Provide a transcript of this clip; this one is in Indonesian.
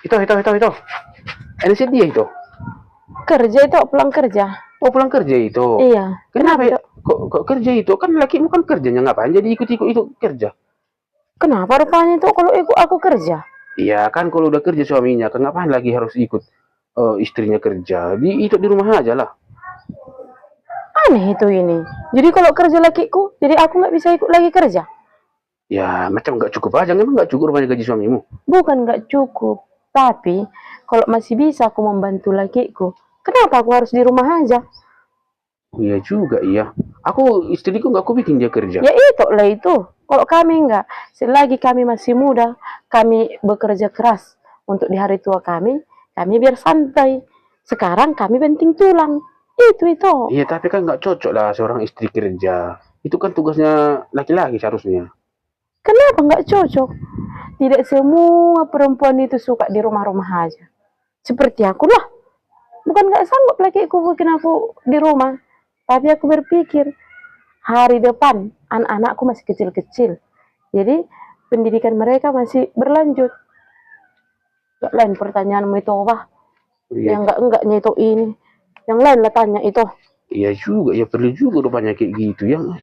Itu. Ini dia itu. Kerja itu, pulang kerja. Oh, pulang kerja itu. Iya. Kenapa ya? Tok? Kok kerja itu? Kan lakimu kan kerjanya ngapain? Jadi ikut-ikut itu kerja. Kenapa rupanya itu kalau aku kerja? Iya kan kalau udah kerja suaminya, kan ngapain lagi harus ikut istrinya kerja? Itu di rumah aja lah. Aneh itu ini. Jadi kalau kerja lakiku, jadi aku nggak bisa ikut lagi kerja. Ya macam nggak cukup aja, memang nggak cukup rupanya gaji suamimu. Bukan nggak cukup, tapi kalau masih bisa aku membantu lakiku, kenapa aku harus di rumah aja? Iya juga, iya. Aku istriku nggak aku bikin dia kerja. Ya itu lah itu. Kalau kami nggak, selagi kami masih muda, kami bekerja keras untuk di hari tua kami biar santai. Sekarang kami banting tulang. Itu. Iya, tapi kan nggak cocok lah seorang istri kerja. Itu kan tugasnya laki-laki seharusnya. Kenapa nggak cocok? Tidak semua perempuan itu suka di rumah-rumah aja. Seperti aku lah. Bukan nggak sanggup lakiku bikin aku di rumah. Tapi aku berpikir, hari depan anak-anakku masih kecil-kecil. Jadi pendidikan mereka masih berlanjut. Gak lain pertanyaanmu itu apa? Iya, Yang enggaknya itu ini. Yang lain lah tanya itu. iya juga, ya perlu juga rupanya kayak gitu ya.